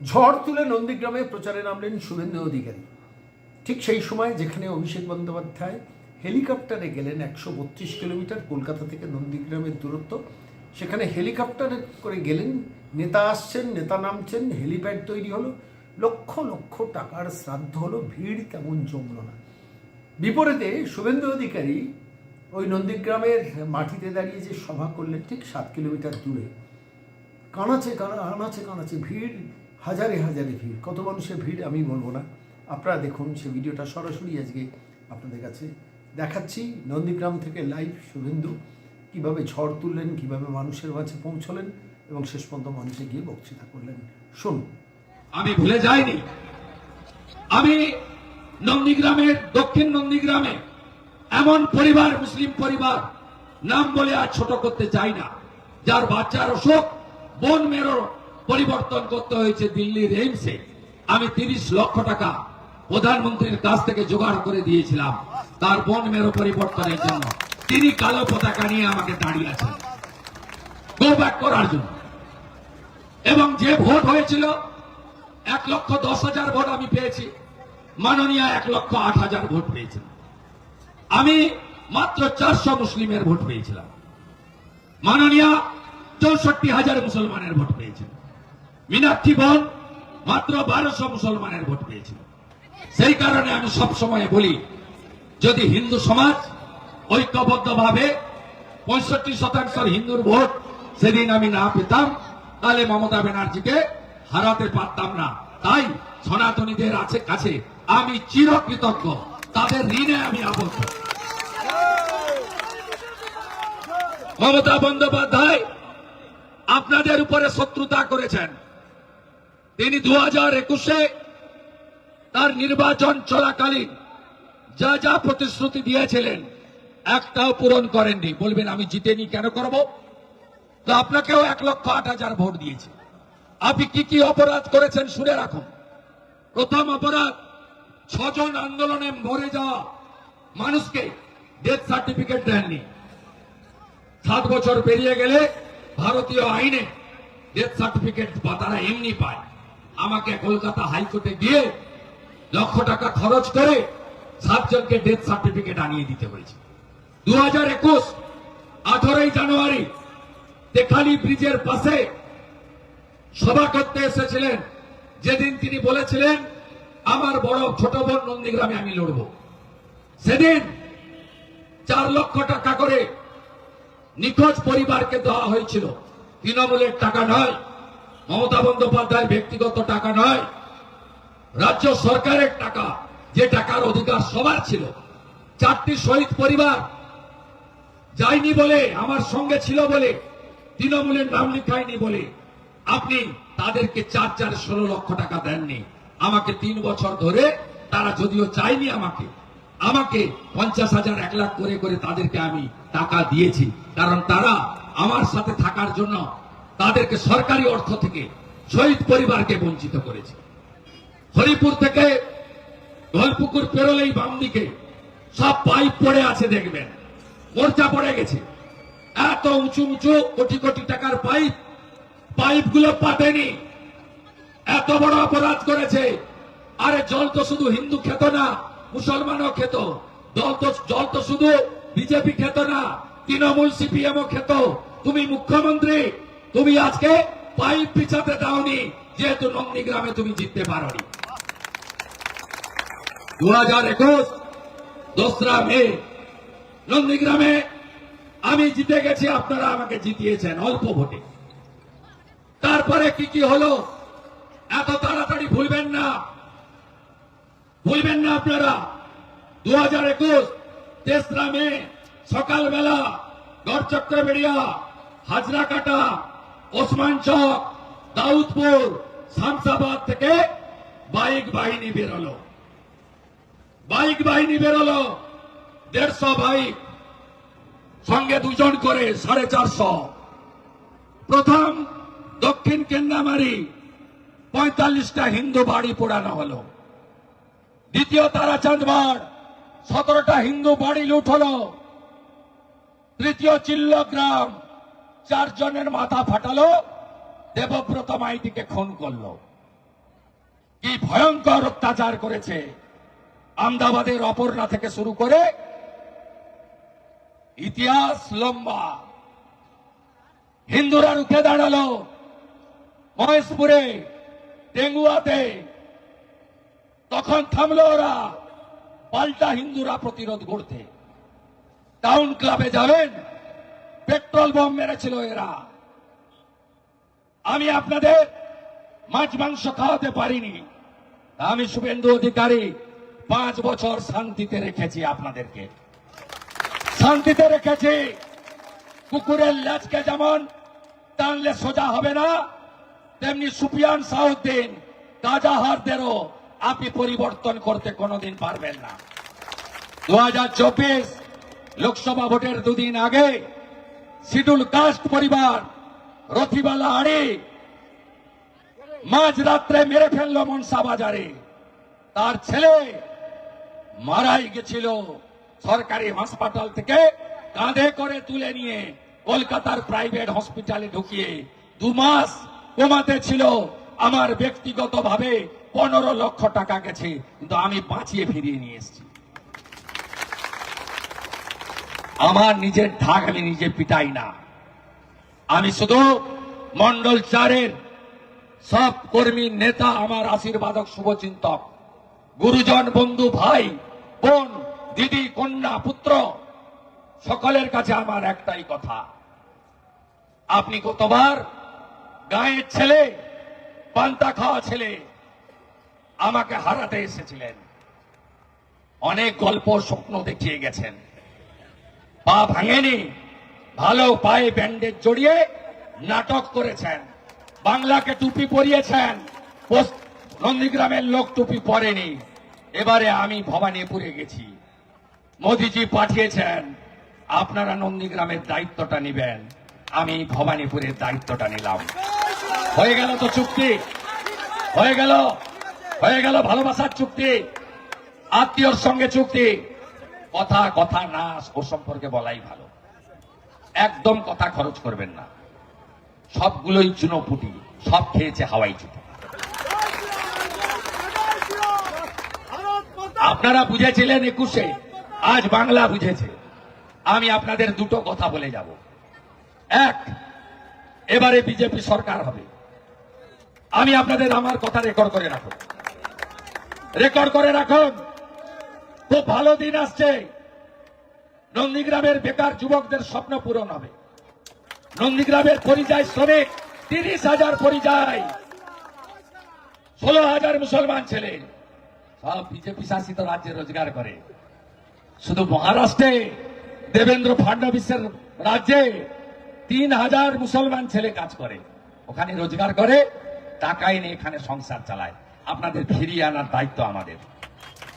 ঝড় তুলে নন্দীগ্রামে প্রচারে নামলেন শুভেন্দু অধিকারী। ঠিক সেই সময় যেখানে অভিষেক বন্দ্যোপাধ্যায় হেলিকপ্টারে গেলেন 132 কিলোমিটার কলকাতা থেকে নন্দীগ্রামের দূরত্ব, সেখানে হেলিকপ্টারে করে গেলেন, নেতা আসছেন, নেতা নামছেন, হেলিপ্যাড তৈরি হলো, লক্ষ লক্ষ টাকার শ্রাদ্ধ হলো, ভিড় তেমন জমল না। বিপরীতে শুভেন্দু অধিকারী ওই নন্দীগ্রামের মাটিতে দাঁড়িয়ে যে সভা করলেন ঠিক 7 কিলোমিটার দূরে, কানাচে ভিড়, হাজারে হাজারে ভিড়। কত মানুষের ভিড় আমি বলবো না, আপনারা দেখুন সে ভিডিওটা সরাসরি আজকে আপনাদের কাছে দেখাচ্ছি। নন্দীগ্রাম থেকে লাইভ শুভেন্দু কীভাবে ঝড় তুললেন, কীভাবে মানুষের মাঝে পৌঁছলেন এবং শেষ পর্যন্ত মানুষে গিয়ে বক্তৃতা করলেন, শুনুন। আমি ভুলে যাইনি, আমি নন্দীগ্রামের দক্ষিণ নন্দীগ্রামে এমন পরিবার, মুসলিম পরিবার, নাম বলে আর ছোট করতে চাই না, যার বাচ্চার অসুখ, বোন মেরো পরিবর্তন করতে হয়েছে দিল্লির এইমসে। আমি 30 লক্ষ টাকা প্রধানমন্ত্রীর কাছ থেকে জোগাড় করে দিয়েছিলাম তার বোন মেরো পরিবর্তনের জন্য। তিনি কালো পতাকা নিয়ে আমাকে দাঁড়িয়ে আছেন গো ব্যাক করার জন্য। এবং যে ভোট হয়েছিল 1,10,000 ভোট আমি পেয়েছি, মাননীয় 1,08,000 ভোট পেয়েছিল। আমি মাত্র 400 মুসলিমের ভোট পেয়েছিলাম, মাননীয় 64,000 মুসলমানের ভোট পেয়েছিল। মীনাক্ষী বোন মাত্র 1200 মুসলমানের ভোট পেয়েছিল। সেই কারণে আমি সব সময় বলি, যদি হিন্দু সমাজ ঐক্যবদ্ধভাবে 65% হিন্দুর ভোট সেদিন আমি না পেতাম, তাহলে মমতা ব্যানার্জিকে হারাতে পারতাম না। তাই সনাতনীদের কাছে আমি চিরকৃতজ্ঞ, তাদের ঋণে আমি আবদ্ধ। মমতা বন্দ্যোপাধ্যায় আপনাদের উপরে শত্রুতা করেছেন। তিনি 2021-এ তার নির্বাচন চলাকালীন যা যা প্রতিশ্রুতি দিয়েছিলেন একটাও পূরণ করেননি। বলবেন আমি জিতেনি, কেন করব? তো আপনাকেও 1,08,000 ভোট দিয়েছে। আপনি কি কি অপরাধ করেছেন শুনে রাখুন। প্রথম অপরাধ, 6 জন আন্দোলনে মরে যাওয়া মানুষকে ডেথ সার্টিফিকেট দেননি। 7 বছর পেরিয়ে গেলে ভারতীয় আইনে ডেথ সার্টিফিকেট তারা এমনি পায়। আমাকে কলকাতা হাইকোর্টে গিয়ে লক্ষ টাকা খরচ করে 7 জনকে ডেথ সার্টিফিকেট আনিয়ে দিতে হয়েছে। 2021 18ই জানুয়ারি তেখালি ব্রিজের পাশে সভা করতে এসেছিলেন, যেদিন তিনি বলেছিলেন আমার বড় ছোট বোন নন্দীগ্রামে আমি লড়ব। সেদিন 4 লক্ষ টাকা করে নিখোঁজ পরিবারকে দেওয়া হয়েছিল। তৃণমূলের টাকা নয়, মমতা বন্দ্যোপাধ্যায়ের ব্যক্তিগত টাকা নয়, রাজ্য সরকারের টাকা, যে টাকার অধিকার সবার ছিল। 4টি শহীদ পরিবার যায়নি বলে, আমার সঙ্গে ছিল বলে, তৃণমূলের নাম লিখায়নি বলে আপনি তাদেরকে 4 লক্ষ টাকা দেননি। আমাকে 3 বছর ধরে তারা যদিও চাইনি, আমাকে 50,000 1 লাখ করে করে তাদেরকে আমি টাকা দিয়েছি, কারণ তারা আমার সাথে থাকার জন্য তাদেরকে সরকারি অর্থ থেকে শহীদ পরিবারকে বঞ্চিত করেছে। হরিপুর থেকে ধলপুকুর পেরোলেই বাম দিকে সব পাইপ পড়ে আছে, দেখবেন মোর্চা পড়ে গেছে। এত উঁচু উঁচু কোটি কোটি টাকার পাইপগুলো পাতেনি। এত বড় অপরাধ করেছে। আরে জল তো শুধু হিন্দু খেত না, মুসলমানও খেত। জল তো শুধু বিজেপি খেত না, তৃণমূল সিপিএমও খেত। তুমি মুখ্যমন্ত্রী, তুমি আজকে পাইপ পিছাতে দাওনি, যেহেতু নন্দীগ্রামে তুমি জিততে পারোনি। 2021 2রা মে নন্দীগ্রামে আমি জিতে গেছি, আপনারা আমাকে জিতিয়েছেন অল্প ভোটে। তারপরে কি কি হলো এত তাড়াতাড়ি ভুলবেন না আপনারা। 2021 3রা মে সকালবেলা গড়চক্রবেড়িয়া, হাজরাকাটা, ওসমান চক, দাউদপুর, শামসাবাদ থেকে বাইক বাহিনী বেরোলো। 150 বাইক, সঙ্গে 2 জন করে 450। প্রথম দক্ষিণ কেন্দ্রামারি 45টা হিন্দু বাড়ি পোড়ানো হলো। দ্বিতীয় তারাচাঁদবাড় 17টা হিন্দু বাড়ি লুট হলো। তৃতীয় চিল্লগ্রাম 4 জনের মাথা ফাটালো, দেবব্রত মাইতিকে খুন করলো। কি ভয়ঙ্কর অত্যাচার করেছে। আমদাবাদের অপর্ণা থেকে শুরু করে ইতিহাস লম্বা। হিন্দুরা রুখে দাঁড়ালো মহেশপুরে, টেঙ্গুয়াতে, তখন থামলো ওরা, পাল্টা হিন্দুরা প্রতিরোধ করতে। টাউন ক্লাবে যাবেন, পেট্রোল বোম মেরেছিল এরা। আমি আপনাদের মাছ মাংস খাওয়াতে পারিনি, আমি শুভেন্দু অধিকারী 5 বছর শান্তিতে রেখেছি, আপনাদেরকে শান্তিতে রেখেছি। কুকুরের লেজকে যেমন টানলে সোজা হবে না, তেমনি সুফিয়ান সাউদ্দিন গাজাহারদেরও আপনি পরিবর্তন করতে কোনোদিন পারবেন না। 2024 লোকসভা ভোটের 2 দিন আগে শিডিউল কাস্ট পরিবার রথিবালা আড়ে মাঝরাত্রে মেরে ফেললো মনসা বাজারে। তার ছেলে মারাই গেছিল সরকারি হাসপাতাল থেকে কাঁধে করে তুলে নিয়ে কলকাতার প্রাইভেট হসপিটালে ঢুকিয়ে 2 মাস কোমাতে ছিল। আমার ব্যক্তিগতভাবে 15 লক্ষ টাকা গেছে, কিন্তু আমি বাঁচিয়ে ফিরিয়ে নিয়ে এসেছি। আমার নিজের ঢাক আমি নিজে পিটাই না, আমি শুধু মন্ডল 4-এর সব কর্মী নেতা, আমার আশীর্বাদক শুভচিন্তক, গুরুজন, বন্ধু, ভাই, বোন, দিদি, কন্যা, পুত্র, সকলের কাছে আমার একটাই কথা, আপনি কতবার গায়ের ছেলে, পান্তা খাওয়া ছেলে আমাকে হারাতে এসেছিলেন, অনেক গল্প স্বপ্ন দেখিয়ে গেছেন, পা ভাঙেনি, ভালো পায়ে ব্যান্ডেজ জড়িয়ে নাটক করেছেন, বাংলাকে টুপি পরিয়েছেন, নন্দীগ্রামের লোক টুপি পরেনি। এবারে আমি ভবানীপুরে গেছি, মোদিজি পাঠিয়েছেন, আপনারা নন্দীগ্রামের দায়িত্বটা নেবেন, আমি ভবানীপুরের দায়িত্বটা নিলাম। হয়ে গেল তো চুক্তি, হয়ে গেল ভালোবাসার চুক্তি, আত্মীয়র সঙ্গে চুক্তি। কথা কথা না ও সম্পর্কে বলাই ভালো, একদম কথা খরচ করবেন না, সবগুলোই চুনোপুটি, সব খেয়েছে হাওয়াই চুটি। আপনারা বুঝেছিলেন 21-এ, আজ বাংলা বুঝেছে। আমি আপনাদের দুটো কথা বলে যাব। এক, এবারে বিজেপি সরকার হবে। আমি আপনাদের আমার কথা রেকর্ড করে রাখুন, খুব ভালো দিন আসছে। নন্দীগ্রামের বেকার যুবকদের স্বপ্ন পূরণ হবে। নন্দীগ্রামের পরিযায়ী শ্রমিক 30,000 পরিযায়ী, 16,000 মুসলমান ছেলে, সব বিজেপি শাসিত রাজ্যে রোজগার করে। শুধু মহারাষ্ট্রে দেবেন্দ্র ফাডনবিসের রাজ্যে 3,000 মুসলমান ছেলে কাজ করে, ওখানে রোজগার করে, টাকা এনে এখানে সংসার চালায়। আপনাদের ফিরিয়ে আনার দায়িত্ব আমাদের।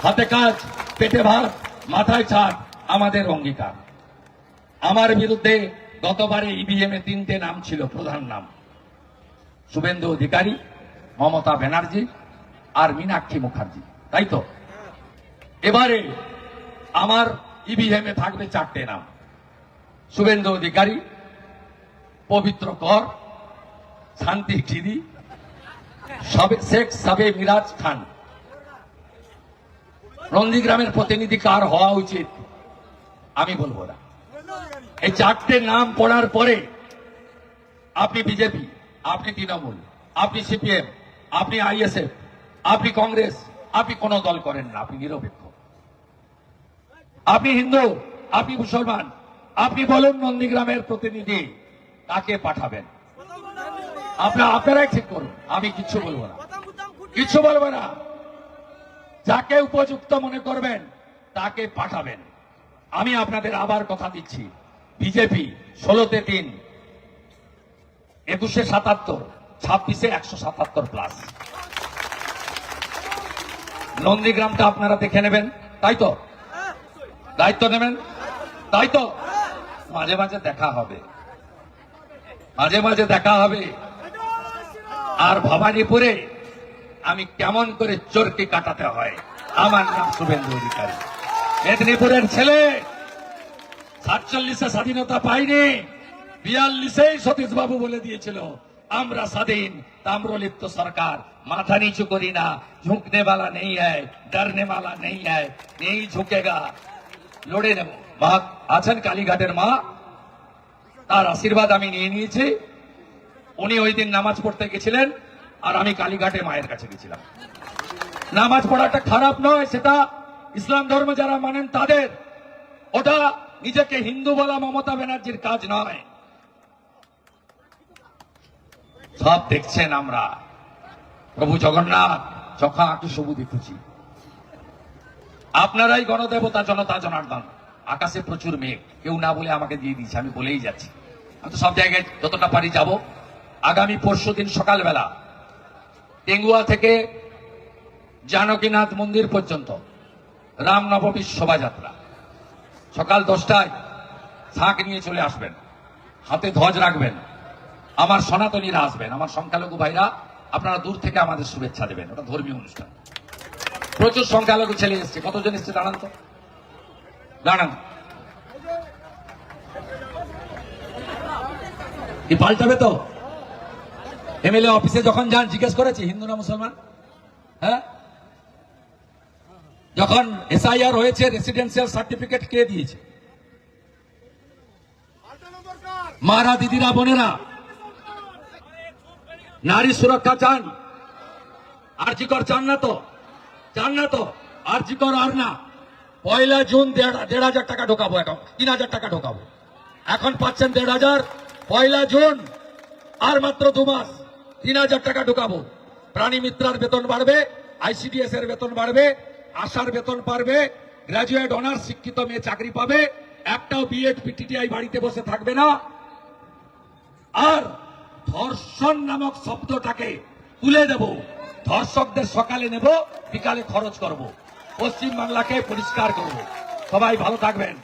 হাতে কাজ, পেটে ভাত, মাথায় ছাদ, আমাদের অঙ্গীকার। আমার বিরুদ্ধে গতবারে ইভিএম এ 3টে নাম ছিল, প্রধান নাম শুভেন্দু অধিকারী, মমতা ব্যানার্জি আর মীনাক্ষী মুখার্জি, তাই তো? এবারে আমার ইভিএম এ থাকবে 4টে নাম, শুভেন্দু অধিকারী, পবিত্র কর, শান্তি চিদি, শেখ সাবে মিরাজ খান। নন্দীগ্রামের প্রতিনিধি কার হওয়া উচিত আমি বলবো না। এই 4টে নাম পড়ার পরে আপনি বিজেপি, আপনি তৃণমূল, আপনি সিপিএম, আপনি আইএসএফ, আপনি কংগ্রেস, আপনি কোন দল করেন না, আপনি নিরপেক্ষ। আপনি হিন্দু, আপনি মুসলমান, আপনি বলুন নন্দীগ্রামের প্রতিনিধি কাকে পাঠাবেন, আপনারাই ঠিক করুন। আমি কিচ্ছু বলবো না, যাকে উপযুক্ত মনে করবেন তাকে পাঠাবেন। আমি আপনাদের আবার কথা দিচ্ছি, বিজেপি 16-তে 3, 21-এ 77, 26-এ 177+। নন্দীগ্রামটা আপনারা দেখে নেবেন, তাই তো? দায়িত্ব নেবেন, তাই তো? মাঝে মাঝে দেখা হবে। আর ভবানীপুরে আমি কেমন করে চোরটি কাটাতে হয়, আমার নাম শুভেন্দু অধিকারী। মেদিনীপুরের ছেলে, 47-এ স্বাধীনতা পাইনি, 42-এই সতীশ বাবু বলে দিয়েছিল আমরা স্বাধীন তাম্রলিপ্ত সরকার মাথা নিচু করি না, ঝুঁকনে वाला नहीं है, डरने वाला नहीं है, नहीं झुकेगा, লড়ে নেব। মা আছেন কালীঘাটের মা, তার আশীর্বাদ আমি নিয়ে নিয়েছি। উনি ওই দিন নামাজ পড়তে গেছিলেন আর আমি কালীঘাটে মায়ের কাছে গেছিলাম। নামাজ পড়াটা খারাপ নয়, সেটা ইসলাম ধর্ম যারা মানেন তাদের, ওটা নিজেকে হিন্দু বলা মমতা ব্যানার্জির কাজ নয়। সব দেখছেন আমরা, প্রভু জগন্নাথ চোখা আঁকি সবু দেখেছি। আপনারাই গণদেবতা জনতা জনার্দন। আকাশে প্রচুর মেঘ, কেউ না বলে আমাকে দিয়ে দিয়েছে, আমি বলেই যাচ্ছি। আমি তো সব জায়গায় যতটা পারি যাব। আগামী পরশুদিন সকালবেলা টেঙ্গুয়া থেকে জানকীনাথ মন্দির পর্যন্ত রামনবমীর শোভাযাত্রা, সকাল 10টায় ঝাঁক নিয়ে চলে আসবেন, হাতে ধ্বজ রাখবেন। আমার সনাতনীরা আসবেন, আমার সংখ্যালঘু ভাইরা, আপনারা দূর থেকে আমাদের শুভেচ্ছা দেবেন। ওটা ধর্মীয় অনুষ্ঠান, প্রচুর সংখ্যালঘু ছেলে এসছে। কতজন এসছে দাঁড়ান তো, দাঁড়ান। কি পাল্টাবে তো? এমএলএ অফিসে যখন যান জিজ্ঞেস করেছি হিন্দু না মুসলমান? হ্যাঁ, যখন এসআইআর হয়েছে রেসিডেন্সিয়াল সার্টিফিকেট কে দিয়েছে? মারা দিদিরা বোনেরা নারী সুরক্ষা চান, আরজিকর চান না তো? চান না তো? আরজিকর আর না, 1 জুন 1,500 টাকা ঢোকাবো, এখন 3,000 টাকা ঢোকাবো। এখন পাচ্ছেন 1,500, 1 জুন আর মাত্র 2 মাস 3,000 টাকা ঢোকাবো। প্রাণী মিত্রার বেতন বাড়বে, আইসিডিএস এর বেতন বাড়বে, আশার বেতন বাড়বে, গ্রাজুয়েট অনার্স শিক্ষিত মেয়ে চাকরি পাবে, একটাও বিএড পিটিটিআই বাড়িতে বসে থাকবে না। আর ধর্ষণ নামক শব্দটাকে তুলে দেব, ধর্ষকদের সকালে নেব, বিকালে খরচ করব, পশ্চিম বাংলাকে পরিষ্কার করব। সবাই ভালো থাকবেন।